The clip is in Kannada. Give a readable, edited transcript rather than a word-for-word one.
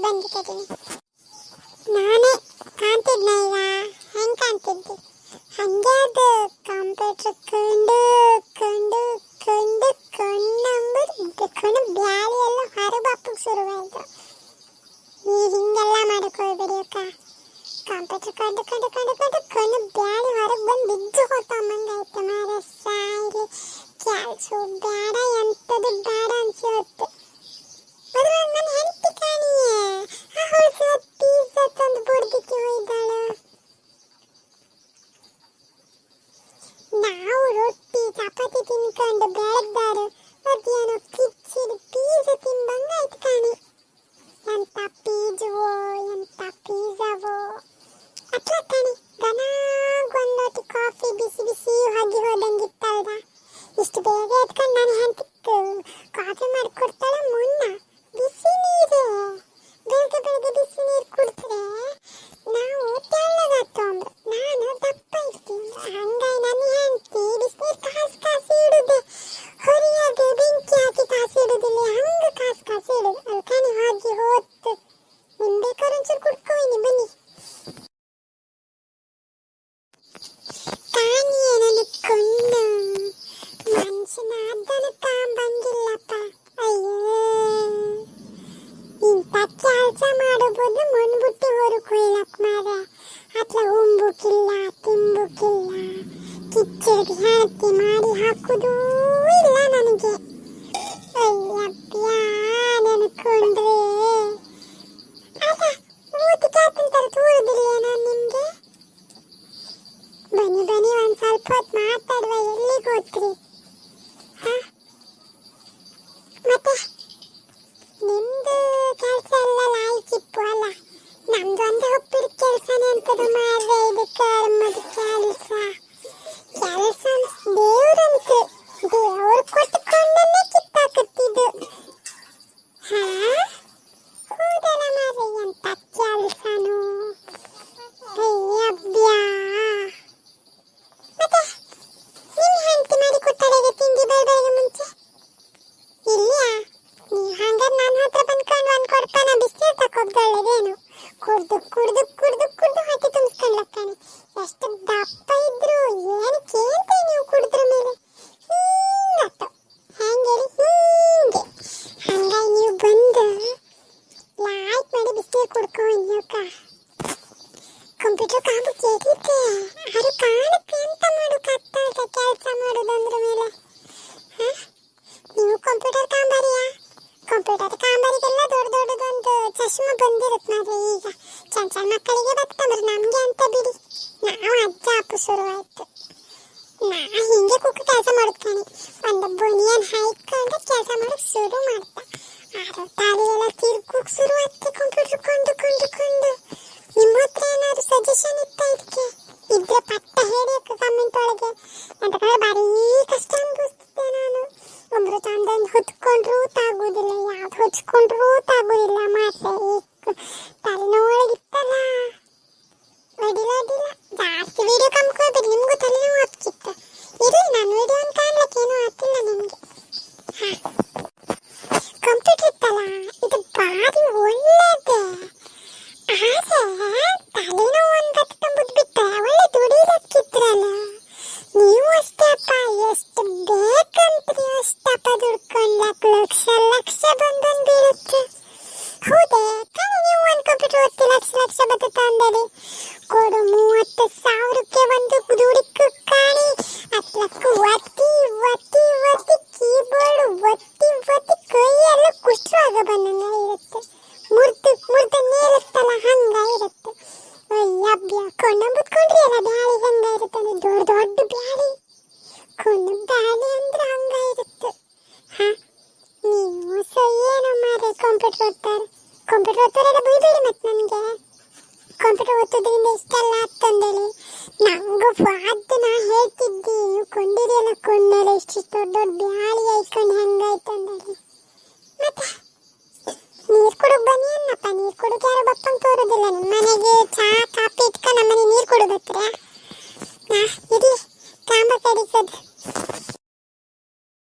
ಬಂದಿದ್ದೀನಿ. ನಾನೇ ಕಾಣ್ತಿದ್ನ ಈಗ ಹೆಂಗೆ ಕಾಣ್ತಿದ್ದೆ ಹಂಗೆ ಅದು ಕಂಪ್ಯೂಟರ್ ಕಂಡು ಕಂಡು ಕಂಡು ಕಣ್ಣಂಬುದು ಕಣ್ಣು ಬ್ಯಾಳಿ ಎಲ್ಲ ಹೊರಬಾಪಕ್ಕೆ ಶುರುವಾಯಿತು. ನೀವು ಹಿಂಗೆಲ್ಲ ಮಾಡಕೋಗ್ಬೇಡಿ ಅಕ್ಕ. ಕಂಪ್ಯೂಟರ್ ಕಂಡು ಕಂಡು ಕಂಡು ಕಂಡು ಕಣ್ಣು ಬ್ಯಾಳಿ ಹೊರಗೆ ಬಂದು ಬಿದ್ದು ಹೋತಮ್ಮಂಗಾಯ್ತು. ಮಾರ ಸಾಯಿಲಿ ಕೆಲಸ ಬೇಡ ಎಂಥದ್ದು ಬೇಡ ಅನ್ಸಿ ಹೊತ್ತು. ಅದ್ರ ನನ್ನ ಹೆಂಡತಿ ಕಾಣಿಯೇ ಆ ಹೊಸ ಪಿಜ್ಜಾ ತಂದು ಬುಡ್ದಿಕ್ಕೆ ಹೋಯ್ದಾಳು. ನಾವು ರೊಟ್ಟಿ ಚಪಾತಿ ತಿನ್ಕೊಂಡು ಬೆಳಗ್ದಾರು ಅದೇನೋ ಕಿಚ್ಚಿದು ಪಿಜ್ಜಾ ತಿಂಬಂಗಾಯ್ತು ಕಾಣಿ. ಎಂತ ಪಿಜ್ಜವೋ ಎಂತ ಪಿಜ್ಜಾವೋ ಅಟ್ಲ ಕಾಣಿ. ಗನಾಗೊಂದೊಟ್ಟಿ ಕಾಫಿ ಬಿಸಿ ಬಿಸಿ ಹೋಗಿ ಹೋದಂಗಿತ್ತಲ್ದ. ಇಷ್ಟು ಬೇಗ ಎತ್ಕೊಂಡು ನಾನು ಹೆಂಡತಿ ಕಾಫಿ ಮಾಡಿಕೊಡ್ತಾಳೆ. ಮುನ್ನ ಬಿಸಿ ನೀರು ಬೆಳಗ್ಗೆ ಬೆಳಗ್ಗೆ ಬಿಸಿ ನೀರು ಕುಡಿದ್ರೆ ನಾವು ತೆಳ್ಳಗಾಗ್ತಂದ್ರು, ನಾನು ದಪ್ಪ ಇರ್ತೀನಿ. ಹಂಗಾಗಿ ನನ್ನ ಹೆಂಡತಿ ಬಿಸಿನೀರು ಕಾಸಿ ಇಡುದೆ, ಹೊರಿಯಾಗೆ ಬೆಂಕಿ ಹಾಕಿ ಕಾಸಿ ಇಡುದಿಲ್ಲ, ಹಂಗೆ ಕಾಸಿ ಇಡುದು. ಅದಕ್ಕೆ ಹೋಗಿ ಹೋತ್ತು ನಿಮ್ ಬೇಕಾದ್ರೆ ಒಂಚೂರು ಕುಡ್ಕೋಯ್ನಿ ಬನ್ನಿ. ಕಾಣಿಯೇ ನನ್ನ ಕಣ್ಣು ಮನುಷ್ಯನ ಅದನ್ನು ಕಾಂಬಂಗಿಲ್ಲಪ್ಪ. ಅಯ್ಯೋ ಇಂಥ ಕೆಲಸ ಮಾಡಬಹುದು ಮುನ್ಬುಟ್ಟಿ ಹೊರಕೊಯ್ಲಪ್ಪ ಮಾರ. ಅತ್ಲ ಉಂಬುಕಿಲ್ಲ ತಿಂಬುಕಿಲ್ಲ, ಕಿಚ್ಚಡಿ ಹಾಕಿ ಮಾಡಿ ಹಾಕುದೂ ಇಲ್ಲ ನನಗೆ. ಅಯ್ಯಪ್ಪ ನೆನಕೊಂಡ್ರೆ ಅಲ್ಲ ಮೂತಿ ಕಾತಂತಾರೆ ತೋರುದಿಲ್ಲ ನಾನು ನಿಮ್ಗೆ. ಬನ್ನಿ ಬನ್ನಿ ಒಂದ್ ಸ್ವಲ್ಪ ಹೊತ್ತು ಮಾತಾಡುವ. ಎಲ್ಲಿಗೆ ಹೋಗ್ತೀರಿ? ಮತ್ತೆ ನಿಮ್ದು ಕೆಲಸ ಎಲ್ಲ ಲಾಯ್ಕಿಪ್ಪು ಅಲ್ಲ, ನಮ್ದು ಒಂದು ಒಪ್ಪಿದ ಕೆಲಸನೇ ಅಂತದು ಮಾರ್ರೆ. ಇದು ಕರ್ಮದ ಕೆಲಸ. ಕೆಲಸ ದೇವ್ರಂತೆ, ದೇವ್ರು ಕೊಟ್ಟುಕೊಂಡನ್ನೇ ಕಿತ್ತಾಕತ್ತಿದ್ದು. ಹೌದಲ್ಲ ಮಾರ್ರೆ, ಎಂತ ಕೆಲಸನೂ. ಅಯ್ಯಬ್ಬ್ಯಾ ಮತ್ತೆ ನಿಮ್ ಹೆಂಡತಿ ಮಾಡಿ ಕೊಟ್ಟಾಳೆ ತಿಂಡಿ ಬೆಳಗ್ಗೆ ಮುಂಚೆ ಇಲ್ಲಿಯಾ? ನೀವು ಹಂಗಾರೆ ನನ್ನ ಹತ್ರ ಬಂದ್ಕೊಂಡು ಒಂದು ಕೊಡ್ಪಾನ ಬಿಸಿನೀರು ತಕೊಬ್ದೊಳ್ಳೇದೇನು. ಕುಡ್ದು ಕುಡ್ದು ಕುಡ್ದು ಕುಡ್ದು ಹೊಟ್ಟೆ ತುಂಬಿಸ್ಕೊಂಡ್ಲಕ್ಕಾನೆ. ಎಷ್ಟು ದಪ್ಪ ಇದ್ರು ಏನಕ್ಕೆ ಅಂತ ನೀವು ಕುಡಿದ್ರ ಮೇಲೆ ಹಿಂಗತ್ತು ಹೆಂಗೇಳಿ ಹಿಂಗೆ. ಹಂಗಾಗಿ ನೀವು ಬಂದು ಲಾಯ್ಕ್ ಮಾಡಿ ಬಿಸಿನೀರು ಕುಡ್ಕೊಂಡು ಕಂಪ್ಯೂಟರ್ ಕಾಂಬು ಕೇಳಿದ್ದೆ. ಅದು ಕಾಣಕ್ಕೆ ಎಂತ ಮಾಡು ಕತ್ತಾಟ ಕೆಲಸ ಮಾಡೋದಂದ್ರ ಮೇಲೆ. ನೀವು ಕಂಪ್ಯೂಟರ್ ಕಾಂಬಾರಿಯಾ? ಕಂಪ್ಯೂಟರ್ ಕಾಂಬಾರಿಗೆಲ್ಲ ದೊಡ್ಡ ದೊಡ್ಡದೊಂದು ಚಶ್ಮಾ ಬಂದಿರುತ್ತೆ ಮಾರ್ರೆ. ಈಗ ಸಣ್ಣ ಸಣ್ಣ ಮಕ್ಕಳಿಗೆ ಬರ್ತಂದ್ರೆ ನಮಗೆ ಅಂತ ಬಿಡಿ. ನಾವು ಅಜ್ಜ ಅಪ್ಪು ಶುರುವಾಯ್ತು. ನಾ ಹಿಂಗೆ ಕುಕ್ಕ ಕೆಲಸ ಮಾಡುದು ಕಾಣಿ. ಒಂದು ಬನಿಯನ್ ಹಾಯ್ಕೊಂಡು ಕೆಲಸ ಮಾಡೋಕೆ ಶುರು ಮಾಡ್ತಾ ಆರು ತಲೆಯೆಲ್ಲ ತಿರ್ಗೋಕ್ ಶುರು ಆಯ್ತು. ಕಂಪ್ಯೂಟರ್ ಕೊಂಡು ಕೊಂಡು ಕೊಂಡು ನಿಮ್ಮ ಹತ್ರ ಏನಾದ್ರು ಸಜೆಷನ್ ಇತ್ತ ಇದಕ್ಕೆ? ಇದ್ರೆ ಪಟ್ಟ ಹೇಳಿ ಕಮೆಂಟ್ ಒಳಗೆ. ಎಂತಕಂದ್ರೆ ಭಾರಿ ಕಷ್ಟ ಅನ್ಭವಿಸ್ತಿದ್ದೆ ನಾನು. ಒಬ್ರು ತಂದಂದು ಹೊತ್ಕೊಂಡ್ರೂ ತಾಗುದಿಲ್ಲ, ಯಾವ್ದು ಹೊಚ್ಕೊಂಡ್ರೂ ತಾಗುದಿಲ್ಲ ಮಾತ್ರ. ತಲೆನೋವಾಗಿತ್ತಲ್ಲ ಅಡಿಲ್ಲ ಜಾಸ್ತಿ ವಿಡಿಯೋ ಕಮ್ಕೋಬೇಡಿ, ನಿಮ್ಗೂ ತಲೆನೋವು ಆಗ್ತಿತ್ತು. ಇರಲಿ ನಾನು ವಿಡಿಯೋ ಕಾಣ್ಲಿಕ್ಕೆ ಏನೂ ಆಗ್ತಿಲ್ಲ ನಿಮ್ಗೆ. ಕಂಪ್ಯೂಟರ್ ಇತ್ತಲ್ಲ ಇದು ಭಾರಿ ಒಳ್ಳೇದೆ. ಆದ್ರೆ ತಲೆನೋವು ಒಂದು ತಂಬುದು ಬಿಟ್ಟರೆ ಒಳ್ಳೆ ದುಡಿಲಕ್ಕಿದ್ರಲ್ಲ. ನೀವು ಅಷ್ಟೇ ಅಪ್ಪ, ಎಷ್ಟು ಬೇಕಂತ್ರಿ ಅಷ್ಟಪ್ಪ ದುಡ್ಕೊಂಡ್ಲಕ್ ಲಕ್ಷ ಲಕ್ಷ ಬಂದೊಂದು ಬೀಳುತ್ತೆ. ಹೌದೇ ತಾನೇ ನೀವು ಒಂದು ಕಂಪ್ಯೂಟರ್ ಒತ್ತಿ ಲಕ್ಷ ಲಕ್ಷ ಬತ್ತ ಅಂದರಿ ಕೊಡು 30,000ಕ್ಕೆ ಒಂದು ದುಡಿಕು ಕಾಣಿ. ಅತ್ಲಕ್ಕು ಒತ್ತಿ ಒತ್ತಿ ಒತ್ತಿ ಕೀಬೋರ್ಡ್ ಒತ್ತಿ ಒತ್ತಿ ಕೈಯೆಲ್ಲ ಕುಷ್ಠರೋಗ ಬಂದಂಗ ಇರುತ್ತೆ. ಮುರ್ದು ನೇರುತ್ತಲ್ಲ ಹಂಗ ಇರುತ್ತೆ. ಅಯ್ಯಬ್ಬ್ಯ ಕೊಂಡು ಬುತ್ಕೊಂಡ್ರಿ ಅಲ್ಲ ಬ್ಯಾಳಿ ಹಂಗ ಇರುತ್ತೆ. ದೊಡ್ಡ ದೊಡ್ಡ ಬ್ಯಾಳಿ ಕೊಂಡು ಬ್ಯಾಳಿ ಅಂದ್ರೆ ಹಂಗ ಇರುತ್ತೆ. ನೀವು ಸೊ ಏನೋ ಮಾರೆ ಕಂಪ್ಯೂಟರ್ ಓದ್ತಾರೆ. ಕಂಪ್ಯೂಟರ್ ಓದ್ತಾರೆಲ್ಲ ಬೈಬೇಡಿ ಮತ್ತೆ ನನಗೆ. ಕಂಪ್ಯೂಟರ್ ಓದೋದ್ರಿಂದ ಇಷ್ಟೆಲ್ಲ ಆಗ್ತಂದೇಳಿ ನಂಗೂ ಅದು ನಾ ಹೇಳ್ತಿದ್ದಿ. ನೀವು ಕೊಂಡಿರಿಯಲ್ಲ ಕೊಂಡಲ್ಲ ಇಷ್ಟು ದೊಡ್ಡ ದೊಡ್ಡ ಬ್ಯಾಳಿ ಐಕೊಂಡು ಹೆಂಗಾಯ್ತಂದೇಳಿ. ಮತ್ತೆ ನೀರು ಕುಡಿದು ಬನ್ನಿ ಅನ್ನಪ್ಪ. ನೀರು ಕುಡಿದು ಯಾರು ಬಪ್ಪಂಗೆ ತೋರೋದಿಲ್ಲ. ನಿಮ್ಮ ಮನೆಗೆ ಚಾ ಕಾಫಿ ಇಟ್ಕೊಂಡು ನಮ್ಮನೆ ನೀರು ಕುಡಿದು ಬರ್ತೀರಾ? ಇರಲಿ ಕಾಂಬ ಕಡಿಕೋದು.